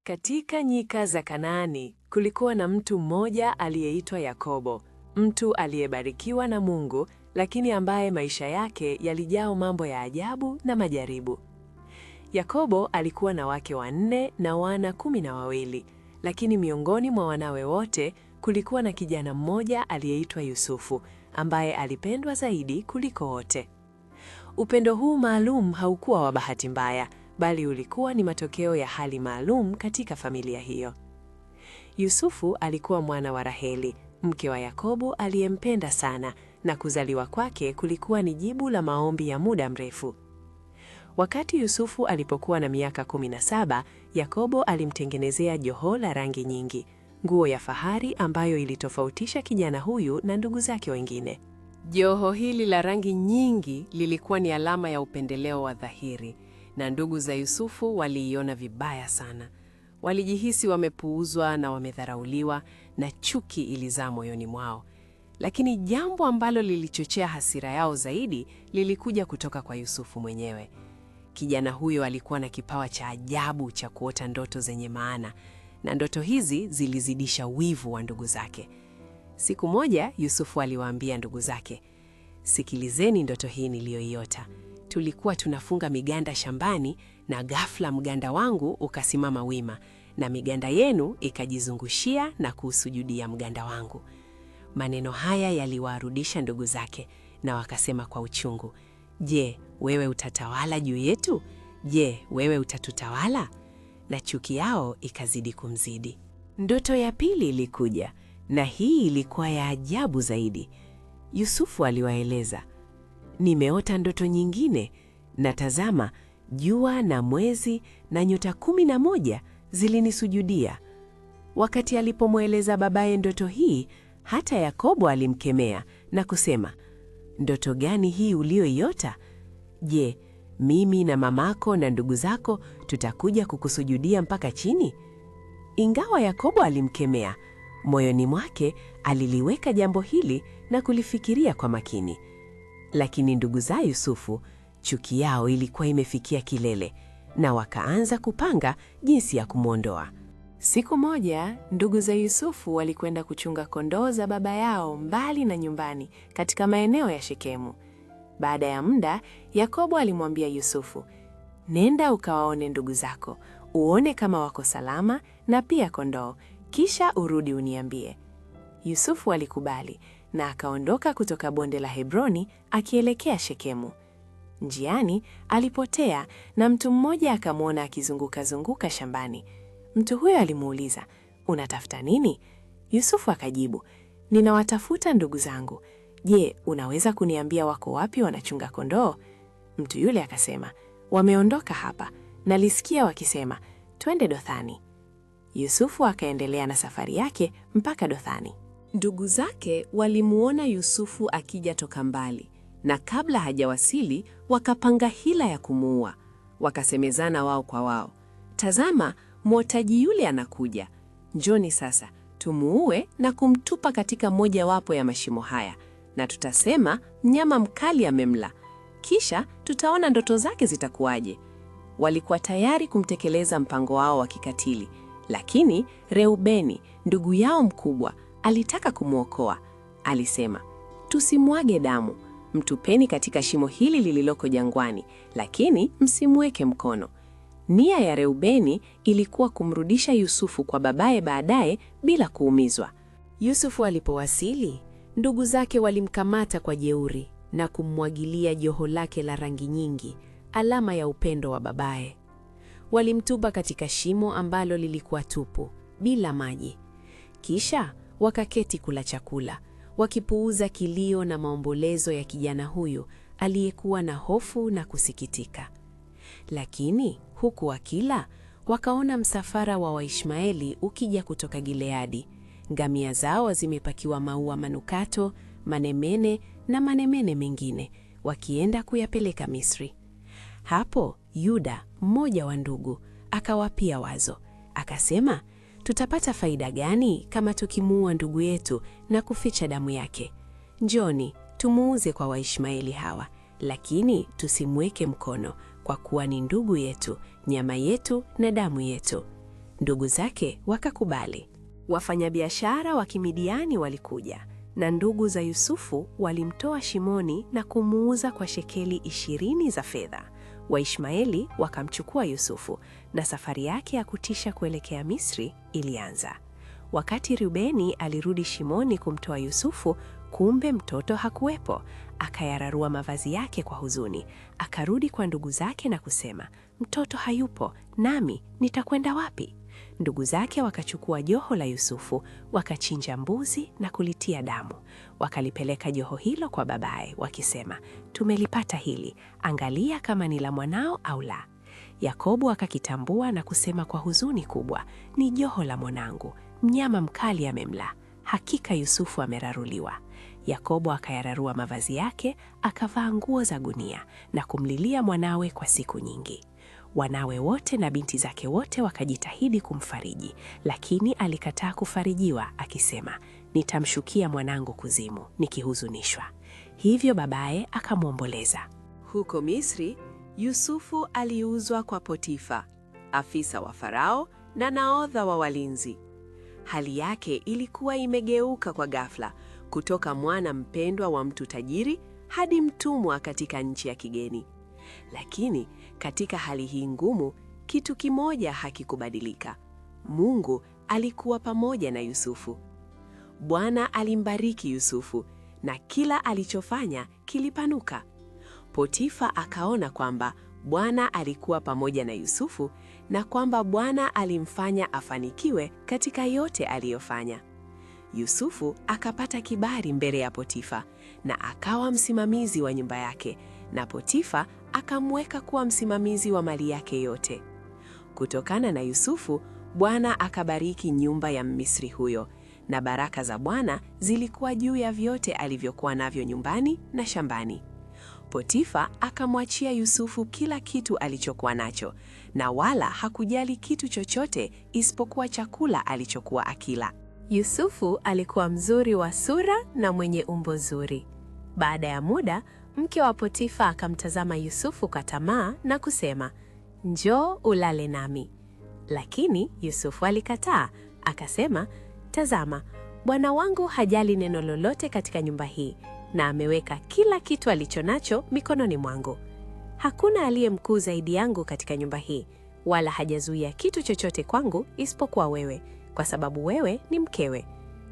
Katika nyika za Kanaani kulikuwa na mtu mmoja aliyeitwa Yakobo, mtu aliyebarikiwa na Mungu, lakini ambaye maisha yake yalijaa mambo ya ajabu na majaribu. Yakobo alikuwa na wake 4 na wana 12, lakini miongoni mwa wanawe wote kulikuwa na kijana mmoja aliyeitwa Yusufu, ambaye alipendwa zaidi kuliko wote. Upendo huu maalum haukuwa wa bahati mbaya, bali ulikuwa ni matokeo ya hali maalum katika familia hiyo. Yusufu alikuwa mwana wa Raheli, mke wa Yakobo aliyempenda sana, na kuzaliwa kwake kulikuwa ni jibu la maombi ya muda mrefu. Wakati Yusufu alipokuwa na miaka 17, Yakobo alimtengenezea joho la rangi nyingi, nguo ya fahari ambayo ilitofautisha kijana huyu na ndugu zake wengine. Joho hili la rangi nyingi lilikuwa ni alama ya upendeleo wa dhahiri, na ndugu za Yusufu waliiona vibaya sana. Walijihisi wamepuuzwa na wamedharauliwa, na chuki ilizaa moyoni mwao. Lakini jambo ambalo lilichochea hasira yao zaidi lilikuja kutoka kwa Yusufu mwenyewe. Kijana huyo alikuwa na kipawa cha ajabu cha kuota ndoto zenye maana, na ndoto hizi zilizidisha wivu wa ndugu zake. Siku moja Yusufu aliwaambia ndugu zake, "Sikilizeni ndoto hii niliyoiota. Tulikuwa tunafunga miganda shambani, na ghafla mganda wangu ukasimama wima, na miganda yenu ikajizungushia na kuusujudia mganda wangu." Maneno haya yaliwarudisha ndugu zake, na wakasema kwa uchungu, "Je, wewe utatawala juu yetu? Je, wewe utatutawala?" Na chuki yao ikazidi kumzidi. Ndoto ya pili ilikuja, na hii ilikuwa ya ajabu zaidi. Yusufu aliwaeleza, "Nimeota ndoto nyingine, na tazama, jua na mwezi na nyota 11 zilinisujudia." Wakati alipomweleza babaye ndoto hii, hata Yakobo alimkemea na kusema, "Ndoto gani hii uliyoiota? Je, mimi na mamako na ndugu zako tutakuja kukusujudia mpaka chini?" Ingawa Yakobo alimkemea, moyoni mwake aliliweka jambo hili na kulifikiria kwa makini. Lakini ndugu za Yusufu, chuki yao ilikuwa imefikia kilele, na wakaanza kupanga jinsi ya kumwondoa. Siku moja, ndugu za Yusufu walikwenda kuchunga kondoo za baba yao mbali na nyumbani katika maeneo ya Shekemu. Baada ya muda, Yakobo alimwambia Yusufu, "Nenda ukawaone ndugu zako, uone kama wako salama na pia kondoo, kisha urudi uniambie." Yusufu alikubali na akaondoka kutoka bonde la Hebroni akielekea Shekemu. Njiani alipotea, na mtu mmoja akamwona akizunguka shambani. Mtu huyo alimuuliza, "Unatafuta nini?" Yusufu akajibu, "Ninawatafuta ndugu zangu. Je, unaweza kuniambia wako wapi wanachunga kondoo?" Mtu yule akasema, "Wameondoka hapa. Nalisikia wakisema, 'Twende Dothani.'" Yusufu akaendelea na safari yake mpaka Dothani. Ndugu zake walimuona Yusufu akija toka mbali, na kabla hajawasili wakapanga hila ya kumuua. Wakasemezana wao kwa wao, "Tazama, mwotaji yule anakuja. Njoni sasa, tumuue na kumtupa katika mojawapo ya mashimo haya, na tutasema mnyama mkali amemla. Kisha tutaona ndoto zake zitakuwaje." Walikuwa tayari kumtekeleza mpango wao wa kikatili, lakini Reubeni, ndugu yao mkubwa, alitaka kumwokoa. Alisema, "Tusimwage damu, mtupeni katika shimo hili lililoko jangwani, lakini msimweke mkono." Nia ya Reubeni ilikuwa kumrudisha Yusufu kwa babaye baadaye bila kuumizwa. Yusufu alipowasili, ndugu zake walimkamata kwa jeuri na kummwagilia joho lake la rangi nyingi, alama ya upendo wa babaye. Walimtupa katika shimo ambalo lilikuwa tupu, bila maji. Kisha wakaketi kula chakula, wakipuuza kilio na maombolezo ya kijana huyu aliyekuwa na hofu na kusikitika. Lakini huku wakila, wakaona msafara wa Waishmaeli ukija kutoka Gileadi. Ngamia zao zimepakiwa maua manukato, manemene na manemene mengine, wakienda kuyapeleka Misri. Hapo Yuda, mmoja wa ndugu, akawapia wazo. Akasema, "Tutapata faida gani kama tukimuua ndugu yetu na kuficha damu yake? Njoni, tumuuze kwa Waishmaeli hawa, lakini tusimweke mkono, kwa kuwa ni ndugu yetu, nyama yetu na damu yetu." Ndugu zake wakakubali. Wafanyabiashara wa Kimidiani walikuja, na ndugu za Yusufu walimtoa shimoni na kumuuza kwa shekeli 20 za fedha. Waishmaeli wakamchukua Yusufu na safari yake ya kutisha kuelekea Misri ilianza. Wakati Reubeni alirudi shimoni kumtoa Yusufu, kumbe mtoto hakuwepo. Akayararua mavazi yake kwa huzuni. Akarudi kwa ndugu zake na kusema, mtoto hayupo, nami nitakwenda wapi? Ndugu zake wakachukua joho la Yusufu, wakachinja mbuzi na kulitia damu. Wakalipeleka joho hilo kwa babaye, wakisema, tumelipata hili, angalia kama ni la mwanao au la. Yakobo akakitambua na kusema kwa huzuni kubwa, ni joho la mwanangu, mnyama mkali amemla. Hakika Yusufu ameraruliwa. Yakobo akayararua mavazi yake, akavaa nguo za gunia na kumlilia mwanawe kwa siku nyingi. Wanawe wote na binti zake wote wakajitahidi kumfariji, lakini alikataa kufarijiwa, akisema, nitamshukia mwanangu kuzimu nikihuzunishwa. Hivyo babaye akamwomboleza. Huko Misri, Yusufu aliuzwa kwa Potifa, afisa wa Farao na nahodha wa walinzi. Hali yake ilikuwa imegeuka kwa ghafla, kutoka mwana mpendwa wa mtu tajiri hadi mtumwa katika nchi ya kigeni. Lakini katika hali hii ngumu, kitu kimoja hakikubadilika. Mungu alikuwa pamoja na Yusufu. Bwana alimbariki Yusufu na kila alichofanya kilipanuka. Potifa akaona kwamba Bwana alikuwa pamoja na Yusufu na kwamba Bwana alimfanya afanikiwe katika yote aliyofanya. Yusufu akapata kibali mbele ya Potifa na akawa msimamizi wa nyumba yake, na Potifa akamweka kuwa msimamizi wa mali yake yote. Kutokana na Yusufu, Bwana akabariki nyumba ya Mmisri huyo, na baraka za Bwana zilikuwa juu ya vyote alivyokuwa navyo nyumbani na shambani. Potifa akamwachia Yusufu kila kitu alichokuwa nacho, na wala hakujali kitu chochote isipokuwa chakula alichokuwa akila. Yusufu alikuwa mzuri wa sura na mwenye umbo zuri. Baada ya muda, mke wa Potifa akamtazama Yusufu kwa tamaa na kusema, njoo ulale nami. Lakini Yusufu alikataa, akasema, tazama, bwana wangu hajali neno lolote katika nyumba hii, na ameweka kila kitu alichonacho mikononi mwangu. Hakuna aliye mkuu zaidi yangu katika nyumba hii, wala hajazuia kitu chochote kwangu isipokuwa wewe, kwa sababu wewe ni mkewe.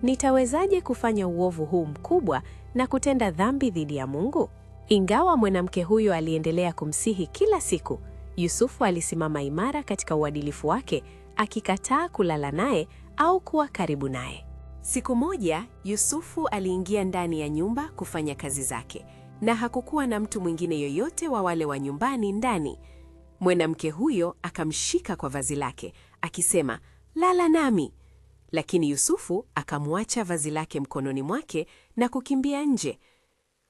Nitawezaje kufanya uovu huu mkubwa na kutenda dhambi dhidi ya Mungu? Ingawa mwanamke huyo aliendelea kumsihi kila siku, Yusufu alisimama imara katika uadilifu wake, akikataa kulala naye au kuwa karibu naye. Siku moja, Yusufu aliingia ndani ya nyumba kufanya kazi zake, na hakukuwa na mtu mwingine yoyote wa wale wa nyumbani ndani. Mwanamke huyo akamshika kwa vazi lake, akisema, lala nami. Lakini Yusufu akamwacha vazi lake mkononi mwake na kukimbia nje.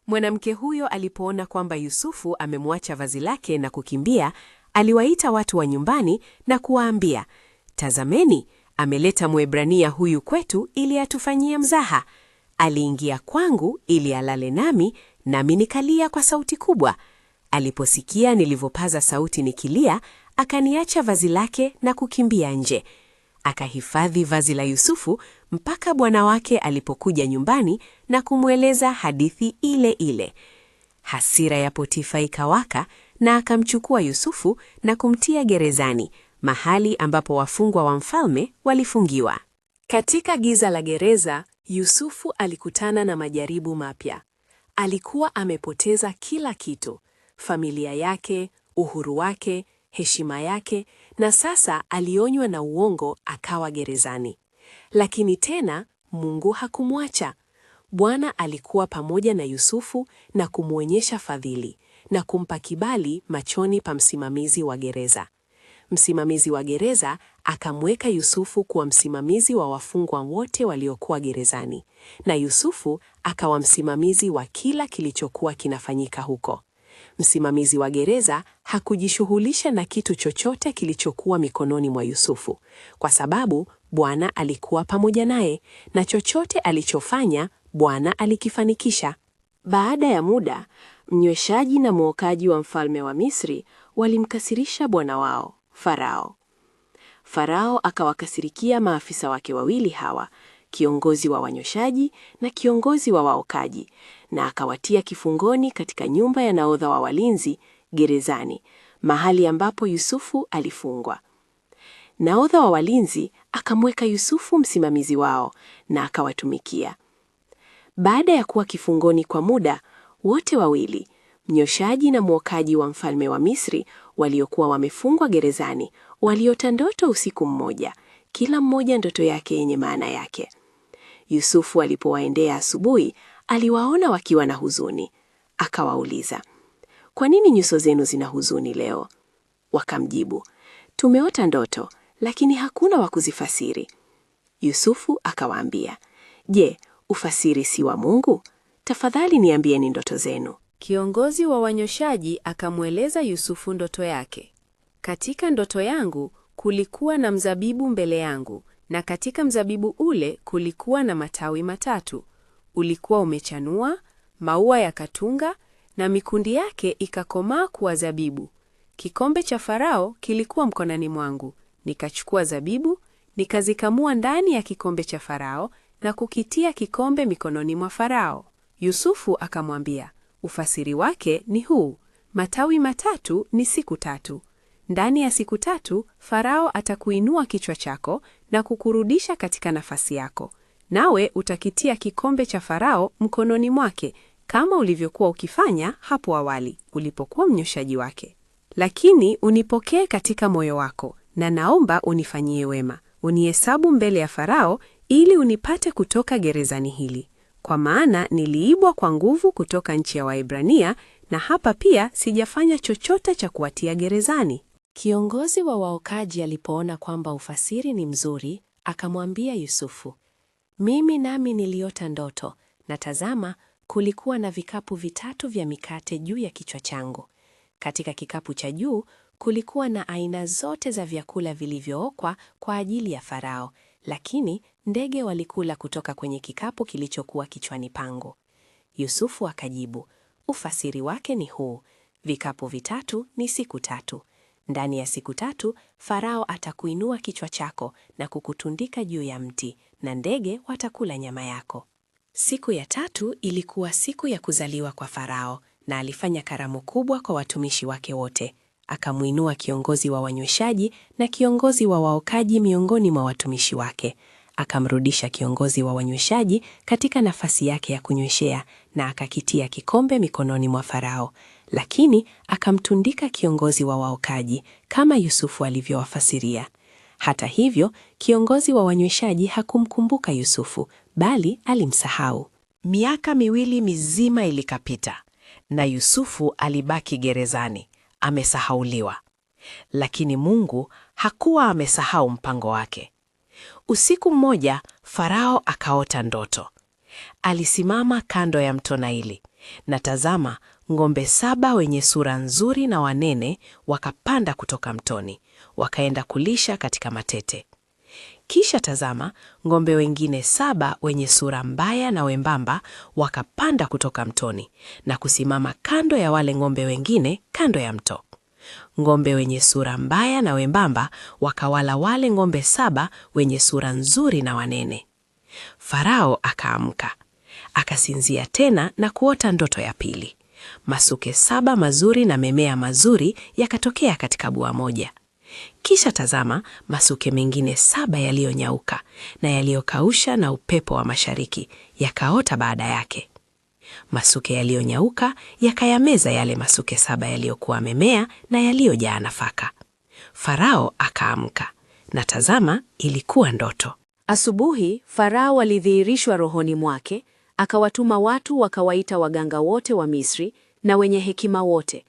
Mwanamke huyo alipoona kwamba Yusufu amemwacha vazi lake na kukimbia, aliwaita watu wa nyumbani na kuwaambia, tazameni, ameleta Mwebrania huyu kwetu ili atufanyie mzaha. Aliingia kwangu ili alale nami, nami nikalia kwa sauti kubwa. Aliposikia nilivyopaza sauti nikilia, akaniacha vazi lake na kukimbia nje. Akahifadhi vazi la Yusufu mpaka bwana wake alipokuja nyumbani na kumweleza hadithi ile ile. Hasira ya Potifa ikawaka na akamchukua Yusufu na kumtia gerezani, mahali ambapo wafungwa wa mfalme walifungiwa. Katika giza la gereza, Yusufu alikutana na majaribu mapya. Alikuwa amepoteza kila kitu: familia yake, uhuru wake, heshima yake, na sasa alionywa na uongo akawa gerezani. Lakini tena Mungu hakumwacha. Bwana alikuwa pamoja na Yusufu na kumwonyesha fadhili na kumpa kibali machoni pa msimamizi wa gereza. Msimamizi wa gereza akamweka Yusufu kuwa msimamizi wa wafungwa wote waliokuwa gerezani, na Yusufu akawa msimamizi wa kila kilichokuwa kinafanyika huko. Msimamizi wa gereza hakujishughulisha na kitu chochote kilichokuwa mikononi mwa Yusufu, kwa sababu Bwana alikuwa pamoja naye, na chochote alichofanya Bwana alikifanikisha. Baada ya muda, mnyweshaji na mwokaji wa mfalme wa Misri walimkasirisha bwana wao, Farao. Farao akawakasirikia maafisa wake wawili hawa, kiongozi wa wanyoshaji na kiongozi wa waokaji, na akawatia kifungoni katika nyumba ya nahodha wa walinzi, gerezani, mahali ambapo Yusufu alifungwa. Nahodha wa walinzi akamweka Yusufu msimamizi wao na akawatumikia. Baada ya kuwa kifungoni kwa muda, wote wawili, mnyoshaji na mwokaji wa mfalme wa Misri, waliokuwa wamefungwa gerezani, waliota ndoto usiku mmoja, kila mmoja ndoto yake yenye maana yake. Yusufu alipowaendea asubuhi, aliwaona wakiwa na huzuni. Akawauliza, "Kwa nini nyuso zenu zina huzuni leo?" Wakamjibu, "Tumeota ndoto, lakini hakuna wa kuzifasiri." Yusufu akawaambia, "Je, ufasiri si wa Mungu? Tafadhali niambieni ndoto zenu." Kiongozi wa wanyoshaji akamweleza Yusufu ndoto yake. "Katika ndoto yangu kulikuwa na mzabibu mbele yangu, na katika mzabibu ule kulikuwa na matawi matatu. Ulikuwa umechanua, maua yakatunga, na mikundi yake ikakomaa kuwa zabibu. Kikombe cha Farao kilikuwa mkononi mwangu. Nikachukua zabibu, nikazikamua ndani ya kikombe cha Farao na kukitia kikombe mikononi mwa Farao." Yusufu akamwambia, "Ufasiri wake ni huu: matawi matatu ni siku tatu. Ndani ya siku tatu Farao atakuinua kichwa chako na kukurudisha katika nafasi yako. Nawe utakitia kikombe cha Farao mkononi mwake, kama ulivyokuwa ukifanya hapo awali ulipokuwa mnyoshaji wake. Lakini unipokee katika moyo wako, na naomba unifanyie wema. Unihesabu mbele ya Farao ili unipate kutoka gerezani hili. Kwa maana niliibwa kwa nguvu kutoka nchi ya Waebrania, na hapa pia sijafanya chochote cha kuwatia gerezani." Kiongozi wa waokaji alipoona kwamba ufasiri ni mzuri, akamwambia Yusufu, "Mimi nami niliota ndoto, na tazama, kulikuwa na vikapu vitatu vya mikate juu ya kichwa changu. Katika kikapu cha juu kulikuwa na aina zote za vyakula vilivyookwa kwa ajili ya Farao, lakini ndege walikula kutoka kwenye kikapu kilichokuwa kichwani pangu." Yusufu akajibu, "Ufasiri wake ni huu: vikapu vitatu ni siku tatu. Ndani ya siku tatu Farao atakuinua kichwa chako na kukutundika juu ya mti, na ndege watakula nyama yako." Siku ya tatu ilikuwa siku ya kuzaliwa kwa Farao, na alifanya karamu kubwa kwa watumishi wake wote. Akamuinua kiongozi wa wanyweshaji na kiongozi wa waokaji miongoni mwa watumishi wake. Akamrudisha kiongozi wa wanyweshaji katika nafasi yake ya kunyweshea, na akakitia kikombe mikononi mwa Farao. Lakini akamtundika kiongozi wa waokaji kama Yusufu alivyowafasiria. Hata hivyo, kiongozi wa wanyweshaji hakumkumbuka Yusufu, bali alimsahau. Miaka 2 mizima ilikapita, na Yusufu alibaki gerezani, amesahauliwa. Lakini Mungu hakuwa amesahau mpango wake. Usiku mmoja, Farao akaota ndoto. Alisimama kando ya mto Naili, na tazama, ng'ombe 7 wenye sura nzuri na wanene wakapanda kutoka mtoni, wakaenda kulisha katika matete. Kisha tazama, ng'ombe wengine 7 wenye sura mbaya na wembamba wakapanda kutoka mtoni na kusimama kando ya wale ng'ombe wengine kando ya mto. Ng'ombe wenye sura mbaya na wembamba wakawala wale ng'ombe 7 wenye sura nzuri na wanene. Farao akaamka, akasinzia tena na kuota ndoto ya pili. Masuke 7 mazuri na memea mazuri yakatokea katika bua moja. Kisha tazama, masuke mengine 7 yaliyonyauka na yaliyokausha na upepo wa mashariki yakaota baada yake. Masuke yaliyonyauka yakayameza yale masuke 7 yaliyokuwa memea na yaliyojaa nafaka. Farao akaamka, na tazama, ilikuwa ndoto. Asubuhi, Farao alidhihirishwa rohoni mwake, akawatuma watu wakawaita waganga wote wa Misri na wenye hekima wote.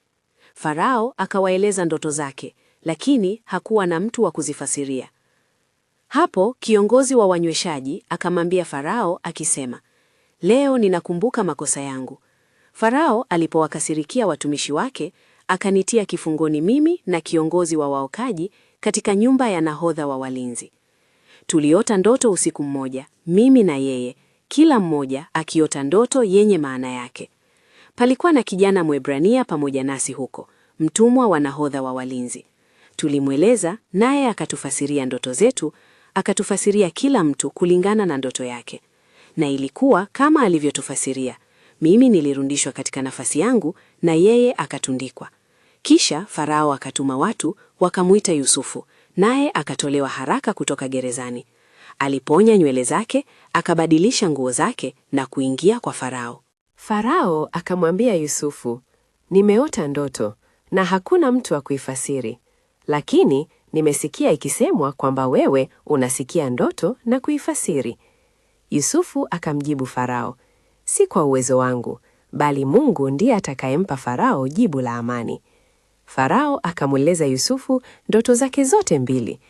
Farao akawaeleza ndoto zake, lakini hakuwa na mtu wa kuzifasiria. Hapo kiongozi wa wanyweshaji akamwambia Farao akisema, "Leo ninakumbuka makosa yangu." Farao alipowakasirikia watumishi wake, akanitia kifungoni mimi na kiongozi wa waokaji katika nyumba ya nahodha wa walinzi. Tuliota ndoto usiku mmoja, mimi na yeye, kila mmoja akiota ndoto yenye maana yake. Palikuwa na kijana Mwebrania pamoja nasi huko, mtumwa wa nahodha wa walinzi. Tulimweleza naye akatufasiria ndoto zetu, akatufasiria kila mtu kulingana na ndoto yake. Na ilikuwa kama alivyotufasiria. Mimi nilirudishwa katika nafasi yangu na yeye akatundikwa. Kisha Farao akatuma watu wakamuita Yusufu, naye akatolewa haraka kutoka gerezani. Aliponya nywele zake, akabadilisha nguo zake na kuingia kwa Farao. Farao akamwambia Yusufu, nimeota ndoto na hakuna mtu wa kuifasiri, lakini nimesikia ikisemwa kwamba wewe unasikia ndoto na kuifasiri. Yusufu akamjibu Farao, si kwa uwezo wangu, bali Mungu ndiye atakayempa Farao jibu la amani. Farao akamweleza Yusufu ndoto zake zote mbili.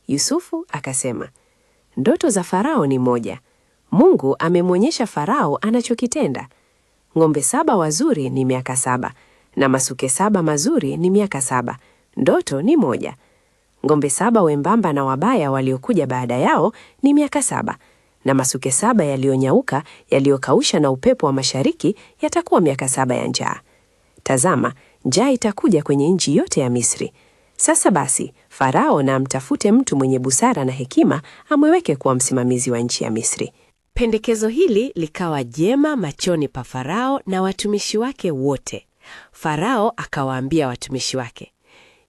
Yusufu akasema, ndoto za Farao ni moja. Mungu amemwonyesha Farao anachokitenda. Ng'ombe 7 wazuri ni miaka 7 na masuke 7 mazuri ni miaka 7. Ndoto ni moja. Ng'ombe 7 wembamba na wabaya waliokuja baada yao ni miaka 7 na masuke 7 yaliyonyauka, yaliyokausha na upepo wa mashariki yatakuwa miaka 7 ya njaa. Tazama, njaa itakuja kwenye nchi yote ya Misri. Sasa basi, Farao na amtafute mtu mwenye busara na hekima amweke kuwa msimamizi wa nchi ya Misri. Pendekezo hili likawa jema machoni pa Farao na watumishi wake wote. Farao akawaambia watumishi wake,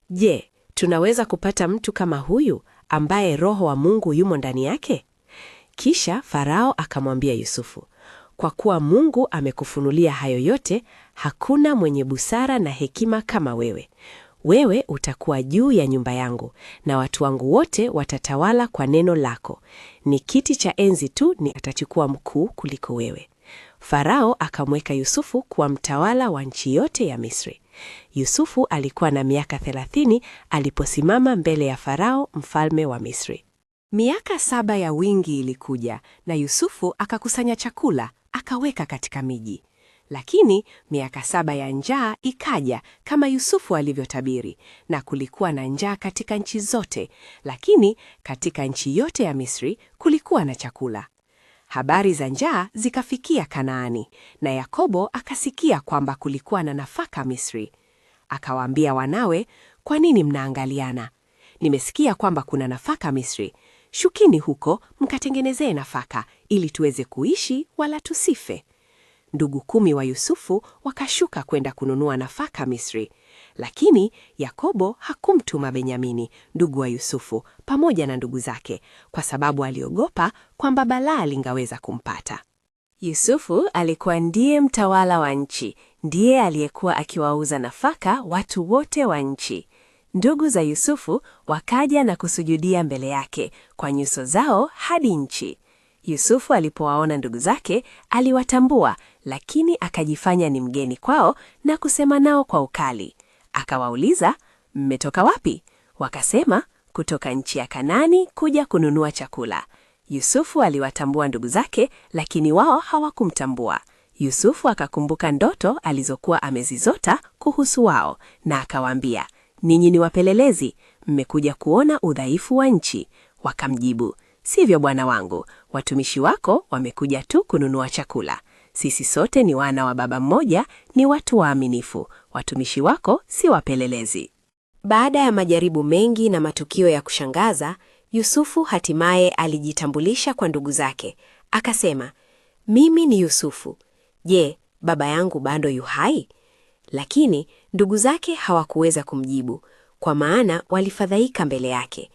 je, tunaweza kupata mtu kama huyu ambaye Roho wa Mungu yumo ndani yake? Kisha Farao akamwambia Yusufu, kwa kuwa Mungu amekufunulia hayo yote, hakuna mwenye busara na hekima kama wewe. Wewe utakuwa juu ya nyumba yangu, na watu wangu wote watatawala kwa neno lako. Ni kiti cha enzi tu ni atachukua mkuu kuliko wewe. Farao akamweka Yusufu kuwa mtawala wa nchi yote ya Misri. Yusufu alikuwa na miaka 30 aliposimama mbele ya Farao mfalme wa Misri. Miaka 7 ya wingi ilikuja na Yusufu akakusanya chakula, akaweka katika miji. Lakini miaka 7 ya njaa ikaja kama Yusufu alivyotabiri, na kulikuwa na njaa katika nchi zote, lakini katika nchi yote ya Misri kulikuwa na chakula. Habari za njaa zikafikia Kanaani, na Yakobo akasikia kwamba kulikuwa na nafaka Misri. Akawaambia wanawe, kwa nini mnaangaliana? Nimesikia kwamba kuna nafaka Misri. Shukini huko mkatengenezee nafaka ili tuweze kuishi wala tusife. Ndugu 10 wa Yusufu wakashuka kwenda kununua nafaka Misri. Lakini Yakobo hakumtuma Benyamini, ndugu wa Yusufu, pamoja na ndugu zake, kwa sababu aliogopa kwamba balaa lingaweza kumpata. Yusufu alikuwa ndiye mtawala wa nchi, ndiye aliyekuwa akiwauza nafaka watu wote wa nchi. Ndugu za Yusufu wakaja na kusujudia mbele yake kwa nyuso zao hadi nchi. Yusufu alipowaona ndugu zake, aliwatambua, lakini akajifanya ni mgeni kwao na kusema nao kwa ukali. Akawauliza, mmetoka wapi? Wakasema, kutoka nchi ya Kanaani kuja kununua chakula. Yusufu aliwatambua ndugu zake, lakini wao hawakumtambua. Yusufu akakumbuka ndoto alizokuwa amezizota kuhusu wao, na akawaambia, ninyi ni wapelelezi, mmekuja kuona udhaifu wa nchi. Wakamjibu, sivyo bwana wangu, watumishi wako wamekuja tu kununua chakula. Sisi sote ni wana wa baba mmoja, ni watu waaminifu. Watumishi wako si wapelelezi. Baada ya majaribu mengi na matukio ya kushangaza, Yusufu hatimaye alijitambulisha kwa ndugu zake. Akasema, mimi ni Yusufu. Je, baba yangu bado yu hai? Lakini ndugu zake hawakuweza kumjibu, kwa maana walifadhaika mbele yake.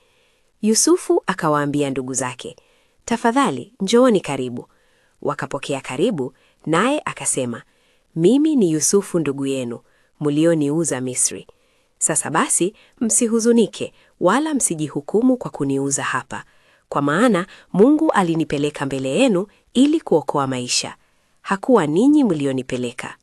Yusufu akawaambia ndugu zake, tafadhali njooni karibu. Wakapokea karibu, naye akasema, mimi ni Yusufu ndugu yenu, mlioniuza Misri. Sasa basi, msihuzunike wala msijihukumu kwa kuniuza hapa, kwa maana Mungu alinipeleka mbele yenu ili kuokoa maisha. Hakuwa ninyi mlionipeleka.